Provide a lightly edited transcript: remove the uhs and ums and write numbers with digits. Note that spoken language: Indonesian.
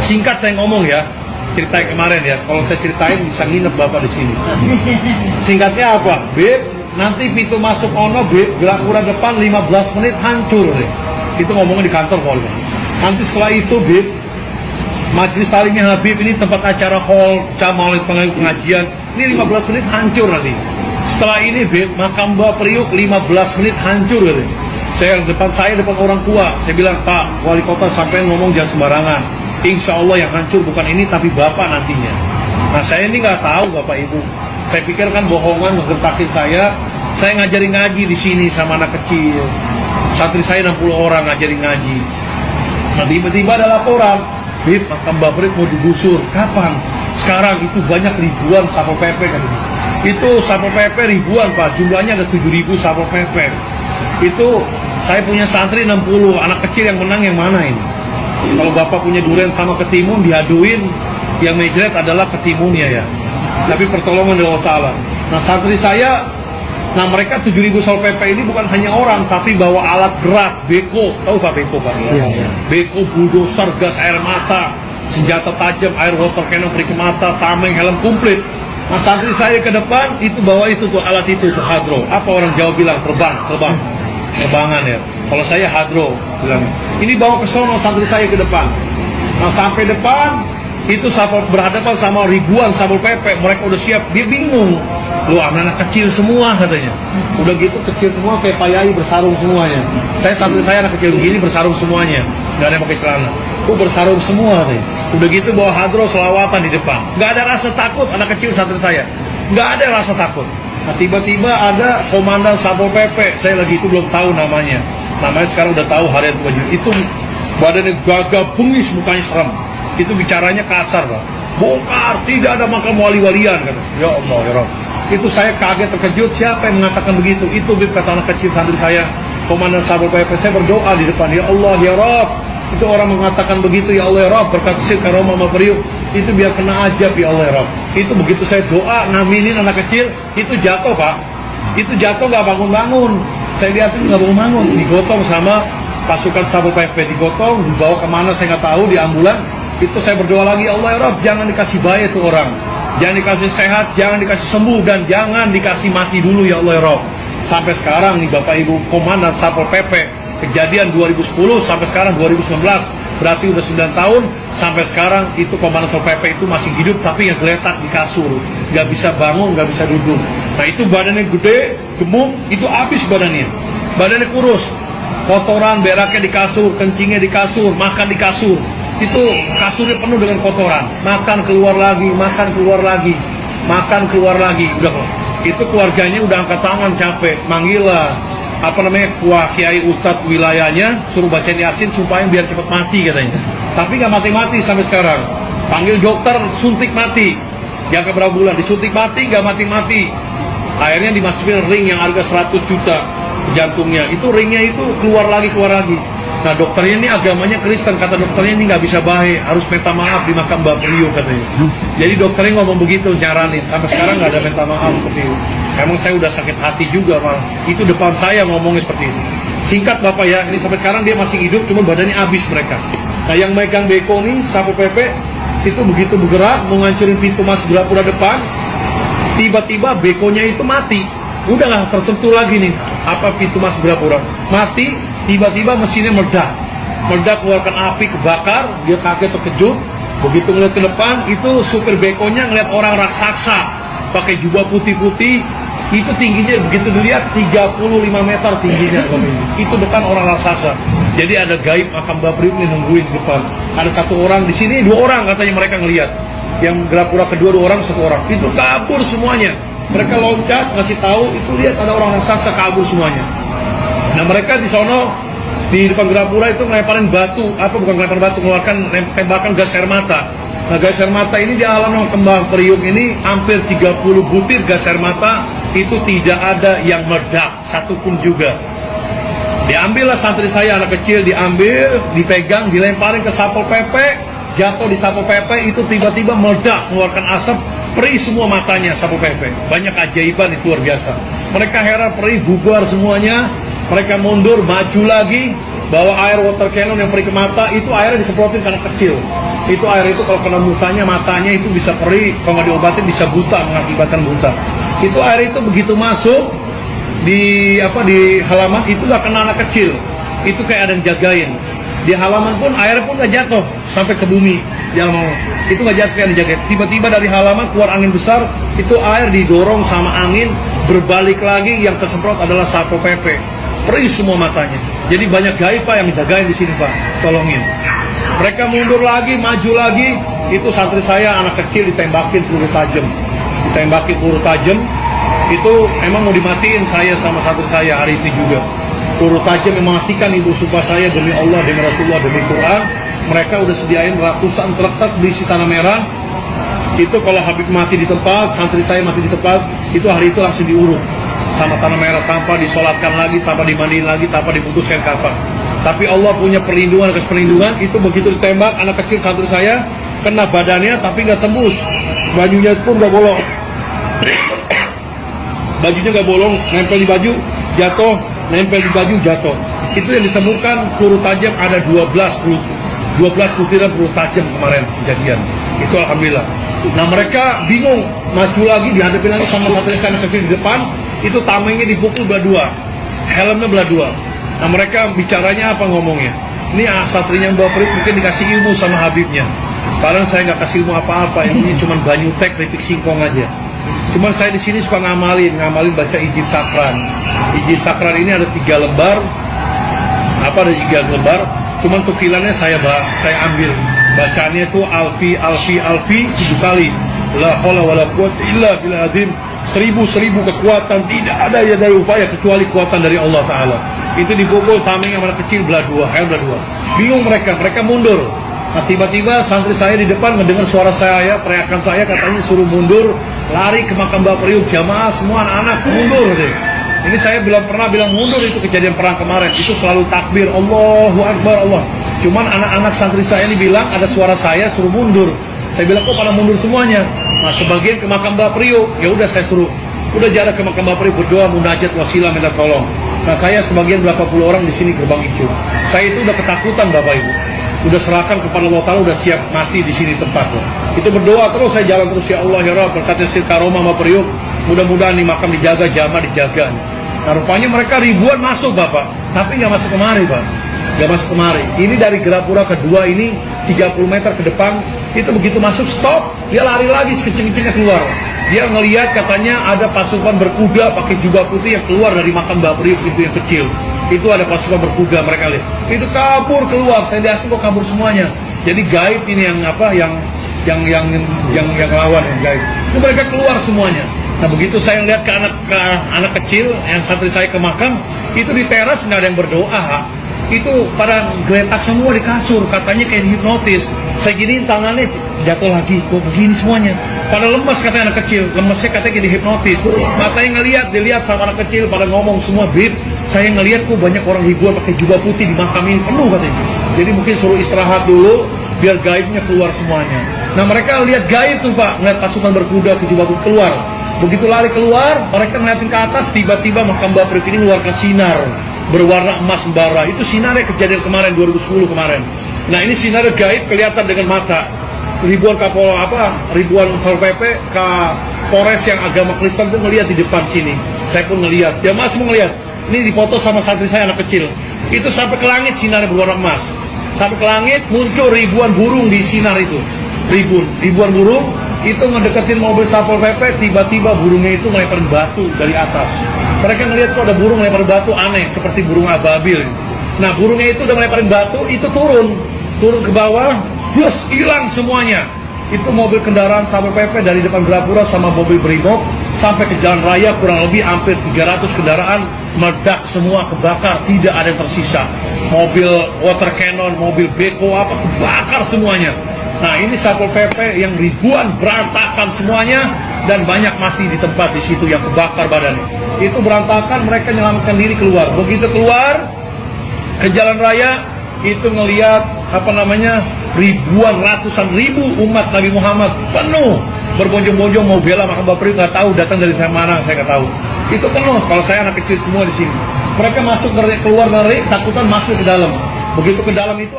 Singkat saya ngomong ya, cerita kemarin ya. Kalau saya ceritain bisa nginep Bapak di sini. Singkatnya apa? Beb, nanti pintu masuk ono Beb, Grapura depan 15 menit hancur deh. Itu ngomongnya di kantor kalau. Nanti setelah itu Beb, Majelis Taklimnya Habib ini tempat acara hall, Maulid pengajian, ini 15 menit hancur nanti. Setelah ini Beb, makam Mbak Priuk 15 menit hancur deh. Saya depan orang tua, saya bilang, Pak Wali Kota sampai ngomong jangan sembarangan. Insya Allah yang hancur bukan ini tapi Bapak nantinya. Nah saya ini nggak tahu Bapak Ibu. Saya pikir kan bohongan ngegertakin saya ngajarin ngaji di sini sama anak kecil. Santri saya 60 orang ngajarin ngaji. Nah tiba-tiba ada laporan, Bib, makam Mbak Priuk mau digusur. Kapan? Sekarang itu banyak ribuan Satpol PP kan ini. Itu Satpol PP ribuan Pak, jumlahnya ada 7.000 Satpol PP. Itu saya punya santri 60, anak kecil yang menang yang mana ini? Kalau Bapak punya durian sama ketimun diaduin, yang mejret adalah ketimunnya ya. Tapi pertolongan dari Allah Ta'ala. Nah santri saya, nah mereka 7.000 Satpol PP ini bukan hanya orang, tapi bawa alat gerak, beko. Tahu Pak beko Pak? Iya. Beko, bulldozer, gas air mata, senjata tajam, air water cannon, perik mata, tameng, helm komplit. Nah santri saya ke depan, itu bawa itu tuh alat itu tuh hadro. Apa orang Jawa bilang? Terbangan ya. Kalau saya hadro bilang. Ini bawa ke sono santri saya ke depan. Nah sampai depan itu berhadapan sama ribuan Satpol PP. Mereka udah siap. Dia bingung. Loh anak-anak kecil semua katanya. Udah gitu kecil semua kayak Pak Yai bersarung semuanya. Santri saya anak kecil begini bersarung semuanya. Gak ada yang pakai celana. Bersarung semua nih. Udah gitu bawa hadro selawatan di depan. Gak ada rasa takut anak kecil santri saya. Gak ada rasa takut. Nah tiba-tiba ada komandan Satpol PP. Saya lagi itu belum tahu namanya. Namanya sekarang udah tahu harian wajib. Itu badannya gagah bengis, mukanya serem. Itu bicaranya kasar Pak. Bongkar, tidak ada makam wali-walian kata. Ya Allah ya Rabb. Itu saya kaget terkejut. Siapa yang mengatakan begitu? Itu kata anak kecil santri saya. Komandan Satpol PP. Saya berdoa di depan. Ya Allah ya Rabb. Itu orang mengatakan begitu. Ya Allah ya Rabb. Berkat sir karomah Priuk. Itu biar kena ajab ya Allah ya Rabb. Itu begitu saya doa ngaminin anak kecil. Itu jatuh Pak. Itu jatuh gak bangun-bangun. Saya lihat itu nggak bangun-bangun, digotong sama pasukan Satpol PP, digotong, dibawa kemana saya nggak tahu, di ambulan. Itu saya berdoa lagi, Allah ya Rabb, jangan dikasih bahaya itu orang, jangan dikasih sehat, jangan dikasih sembuh, dan jangan dikasih mati dulu ya Allah ya Rabb. Sampai sekarang nih Bapak Ibu Komandan Satpol PP, kejadian 2010 sampai sekarang 2019, berarti udah 9 tahun, sampai sekarang itu Komandan Satpol PP itu masih hidup, tapi yang geletak di kasur, nggak bisa bangun, nggak bisa duduk. Nah itu badannya gede, gemuk, itu habis badannya kurus, kotoran, beraknya di kasur, kencingnya di kasur, makan di kasur, itu kasurnya penuh dengan kotoran, makan keluar lagi, udah kok. Itu keluarganya udah angkat tangan capek, manggil lah Kiai Ustadz wilayahnya, suruh bacain Yasin supaya biar cepat mati katanya. Tapi nggak mati-mati sampai sekarang. Panggil dokter, suntik mati. Jangka berapa bulan, disuntik mati, nggak mati-mati. Akhirnya dimasukin ring yang harga 100 juta jantungnya. Itu ringnya itu keluar lagi. Nah dokternya ini agamanya Kristen. Kata dokternya ini nggak bisa baik, harus minta maaf di makam Mbak Priuk katanya. Jadi dokternya ngomong begitu, nyaranin. Sampai sekarang nggak ada minta maaf seperti itu. Emang saya udah sakit hati juga Pak. Itu depan saya ngomongnya seperti itu. Singkat Bapak ya, ini sampai sekarang dia masih hidup, cuma badannya habis mereka. Nah yang megang beko nih, Satpol PP, itu begitu bergerak, mau ngancurin pintu masuk Grapura depan, tiba-tiba bekonya itu mati. Udah nggak tersentuh lagi nih, pintu masuk Grapura. Mati, tiba-tiba mesinnya meledak, keluarkan api, kebakar, dia kaget terkejut. Begitu ngeliat ke depan, itu supir bekonya ngeliat orang raksasa, pakai jubah putih-putih, itu tingginya begitu dilihat 35 meter tingginya. Itu depan orang raksasa. Jadi ada gaib makam Mbak Priuk nih nungguin di depan. Ada satu orang di sini, 2 orang katanya mereka ngelihat. Yang Grapura kedua 2 orang, 1 orang. Itu kabur semuanya. Mereka loncat ngasih tahu, itu lihat ada orang raksasa kabur semuanya. Nah mereka di sono di depan Grapura itu ngelemparin batu, mengeluarkan tembakan gas air mata. Nah gas air mata ini di alam kembang Priuk ini hampir 30 butir gas air mata, itu tidak ada yang meledak satupun juga. Diambillah santri saya anak kecil, diambil, dipegang, dilemparin ke Satpol PP, jatuh di Satpol PP, itu tiba-tiba meledak, mengeluarkan asap, perih semua matanya Satpol PP. Banyak keajaiban itu luar biasa. Mereka heran, perih, bubar semuanya. Mereka mundur, maju lagi, bawa air water cannon yang perih ke mata, itu airnya disemprotin ke anak kecil. Itu air itu kalau kena mukanya, matanya itu bisa perih, kalau nggak diobatin bisa buta, mengakibatkan buta. Itu air itu begitu masuk di halaman, itu nggak kena anak kecil. Itu kayak ada yang jagain. Di halaman pun air pun nggak jatuh sampai ke bumi. Jangan mau. Itu nggak jatuh, kayak dijagain. Tiba-tiba dari halaman keluar angin besar, itu air didorong sama angin, berbalik lagi, yang tersemprot adalah Satpol PP. Perih semua matanya. Jadi banyak gaib Pak yang dijagain di sini Pak. Tolongin. Mereka mundur lagi, maju lagi, itu santri saya anak kecil ditembakin peluru tajam. Ditembakin peluru tajam, itu emang mau dimatiin saya sama santri saya hari itu juga. Peluru tajam yang mematikan, ibu sumpah saya demi Allah, demi Rasulullah, demi Quran. Mereka udah sediain ratusan truk berisi tanah merah. Itu kalau Habib mati di tempat, santri saya mati di tempat, itu hari itu langsung diurut sama tanah merah, tanpa disolatkan lagi, tanpa dimandiin lagi, tanpa diputuskan kapan. Tapi Allah punya perlindungan, itu begitu ditembak, anak kecil santri saya kena badannya tapi nggak tembus, bajunya pun nggak bolong, bajunya nggak bolong, nempel di baju jatuh, nempel di baju jatuh. Itu yang ditemukan peluru tajam ada 12 butiran peluru tajam kemarin kejadian. Itu alhamdulillah. Nah mereka bingung, maju lagi, dihadapi lagi sama santri anak kecil di depan, itu tamengnya dipukul belah dua, helmnya belah dua. Nah mereka bicaranya apa ngomongnya? Ini satrinya Mbak Prit mungkin dikasih ilmu sama Habibnya. Padahal saya nggak kasih ilmu apa-apa, ini cuma banyutek, keripik singkong aja. Cuman saya di sini suka ngamalin baca Injil Sakran. Injil Sakran ini ada 3 lembar, ada 3 lembar. Cuman tukilannya saya ambil. Bacanya itu alfi 7 kali. La haula wala quwwata illa billah azim. 1000 kekuatan, tidak ada ya dari upaya kecuali kekuatan dari Allah Ta'ala. Itu dipukul tameng yang anak kecil belah dua. Bingung mereka mundur. Nah tiba-tiba santri saya di depan mendengar suara saya, teriakan saya, katanya suruh mundur, lari ke makam Mbak Priuk, jamaah semua anak-anak mundur deh. Ini saya pernah bilang mundur, itu kejadian perang kemarin, itu selalu takbir, Allahu Akbar, Allah. Cuman anak-anak santri saya ini bilang ada suara saya suruh mundur. Saya bilang kok pada mundur semuanya. Nah sebagian ke makam Mbak Priuk, ya udah saya suruh, udah jarak ke makam Mbak Priuk, berdoa, munajat, wasilah, minta tolong. Nah saya sebagian berapa puluh orang di sini gerbang itu. Saya itu udah ketakutan Bapak Ibu, udah serahkan kepada Allah Ta'ala, udah siap mati di sini tempatnya. Itu berdoa terus, saya jalan terus, ya Allah ya Rabb, berkat Sir Karomah Mbak Priuk, mudah-mudahan nih makam dijaga, jamaah dijaga. Nah rupanya mereka ribuan masuk Bapak, tapi nggak masuk kemari Pak. Nggak masuk kemari. Ini dari Gerapura kedua ini 30 meter ke depan, itu begitu masuk stop, dia lari lagi sekecil-kecilnya keluar. Dia ngelihat katanya ada pasukan berkuda pakai jubah putih yang keluar dari makam Mbak Priuk itu yang kecil. Itu ada pasukan berkuda, mereka lihat. Itu kabur keluar, saya lihat kok kabur semuanya. Jadi gaib ini yang lawan yang gaib. Itu mereka keluar semuanya. Nah begitu saya lihat ke anak kecil yang santri saya ke makam, itu di teras nggak ada yang berdoa. Itu pada geletak semua di kasur, katanya kayak dihipnotis. Saya giniin tangannya, jatuh lagi, kok begini semuanya. Pada lemas katanya anak kecil, lemesnya katanya kayak dihipnotis. Matanya ngelihat, dilihat sama anak kecil, pada ngomong semua, Bib, saya ngelihat kok banyak orang ribuan pakai jubah putih di makam ini, penuh katanya. Jadi mungkin suruh istirahat dulu, biar gaibnya keluar semuanya. Nah mereka lihat gaib tuh Pak, ngeliat pasukan berkuda ke jubah putih keluar. Begitu lari keluar, mereka ngeliatin ke atas, tiba-tiba makam Mbak Priuk ini mengeluarkan sinar berwarna emas bara. Itu sinarnya kejadian kemarin 2010 kemarin. Nah ini sinar gaib kelihatan dengan mata. Ribuan ribuan Satpol PP ke Polres yang agama Kristen pun ngelihat di depan sini. Saya pun ngelihat, dia masih ngelihat. Ini dipoto sama santri saya anak kecil. Itu sampai ke langit sinarnya berwarna emas. Sampai ke langit muncul ribuan burung di sinar itu. Ribuan burung itu ngedeketin mobil Satpol PP, tiba-tiba burungnya itu ngelemparin batu dari atas. Mereka ngelihat kok ada burung melempar batu aneh, seperti burung ababil. Nah burungnya itu udah ngelemparin batu, itu turun ke bawah, plus hilang semuanya. Itu mobil kendaraan Satpol PP dari depan Gerapura sama mobil Brimob sampai ke jalan raya, kurang lebih hampir 300 kendaraan meledak semua, kebakar, tidak ada yang tersisa. Mobil water cannon, mobil beko kebakar semuanya. Nah ini Satpol PP yang ribuan berantakan semuanya, dan banyak mati di tempat di situ yang kebakar badannya. Itu berantakan, mereka menyelamatkan diri keluar. Begitu keluar ke jalan raya, itu ngelihat ribuan, ratusan ribu umat Nabi Muhammad penuh berbonjong-bonjong mau bela makam Mbak Priuk, nggak tahu datang dari mana, saya nggak tahu. Itu penuh. Kalau saya anak kecil semua di sini. Mereka masuk keluar ngeri, takutan masuk ke dalam. Begitu ke dalam itu